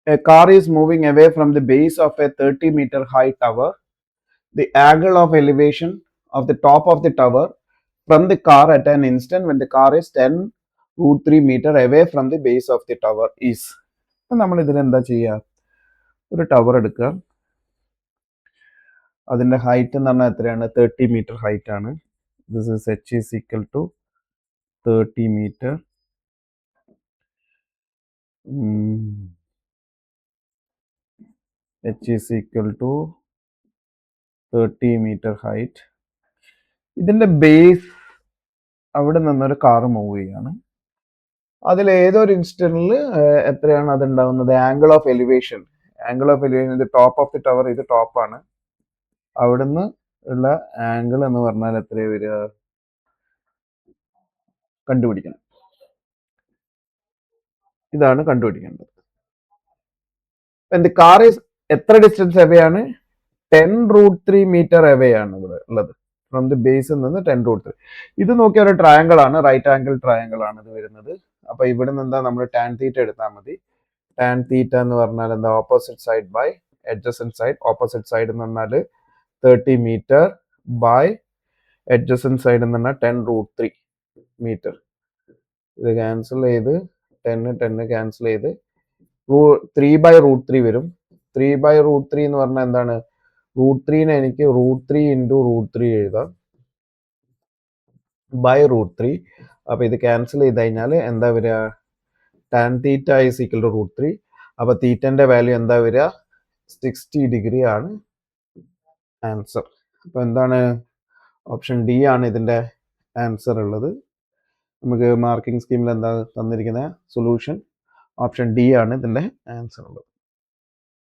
A car is moving away from the base of a 30-meter high tower. The angle of elevation of the top of the tower from the car at an instant when the car is 10 root 3 meter away from the base of the tower is. നമ്മൾ ഇതിൽ എന്താ ചെയ്യുക? ഒരു tower എടുക്കുക. അതിൻ്റെ height എന്ന് പറഞ്ഞാൽ എത്രയാണ്? 30 മീറ്റർ ഹൈറ്റ് ആണ്. This is h is equal to 30 meter. h is equal to 30 meter height. ഇതിൻ്റെ ബേസ് അവിടെ നിന്നൊരു കാർ മൂവ് ചെയ്യാണ്. അതിൽ ഏതൊരു ഇൻസ്റ്റന്റിൽ എത്രയാണ് അത് ഉണ്ടാവുന്നത്? ആംഗിൾ ഓഫ് എലിവേഷൻ ഇത് ടോപ്പ് ഓഫ് ദി ടവർ, ഇത് ടോപ്പാണ്. അവിടുന്ന് ഉള്ള ആംഗിൾ എന്ന് പറഞ്ഞാൽ എത്രയാണ് വരിക? കണ്ടുപിടിക്കണം. ഇതാണ് കണ്ടുപിടിക്കേണ്ടത്. കാർ ഈസ് എത്ര ഡിസ്റ്റൻസ് അവേ ആണ്? 10 root 3 മീറ്റർ അവേ ആണ് ഇവിടെ ഉള്ളത്. ഫ്രം ദി ബേസിൽ നിന്ന് 10 root 3. ഇത് നോക്കിയ ഒരു ട്രയാങ്കിൾ ആണ്, റൈറ്റ് ആംഗിൾ ട്രയാങ്കിൾ ആണ് ഇത് വരുന്നത്. അപ്പൊ ഇവിടെ നിന്ന് എന്താ നമ്മൾ ടാൻ തീറ്റ എടുത്താൽ മതി. ടാൻ തീറ്റ എന്ന് പറഞ്ഞാൽ എന്താ? Opposite side by adjacent side. Opposite side എന്ന് പറഞ്ഞാൽ 30 മീറ്റർ ബൈ അഡ്ജസന്റ് സൈഡ് എന്ന് പറഞ്ഞാൽ 10 root 3 മീറ്റർ. ഇത് ക്യാൻസൽ ചെയ്ത് 10 ക്യാൻസൽ ചെയ്ത് 3 by root 3 വരും. 3 by root 3 എന്ന് പറഞ്ഞാൽ എന്താണ്? റൂട്ട് 3നെ എനിക്ക് root 3 into root 3 എഴുതാം ബൈ root 3. അപ്പൊ ഇത് ക്യാൻസൽ ചെയ്ത് കഴിഞ്ഞാൽ എന്താ വരിക? Tan theta is equal to root 3. അപ്പൊ തീറ്റന്റെ വാല്യൂ എന്താ വരിക? 60 ഡിഗ്രി ആണ് ആൻസർ. അപ്പൊ എന്താണ്? ഓപ്ഷൻ ഡി ആണ് ഇതിന്റെ ആൻസർ ഉള്ളത്. നമുക്ക് മാർക്കിംഗ് സ്കീമിൽ എന്താ തന്നിരിക്കുന്ന സൊല്യൂഷൻ? ഓപ്ഷൻ ഡി ആണ് ഇതിന്റെ ആൻസർ ഉള്ളത്.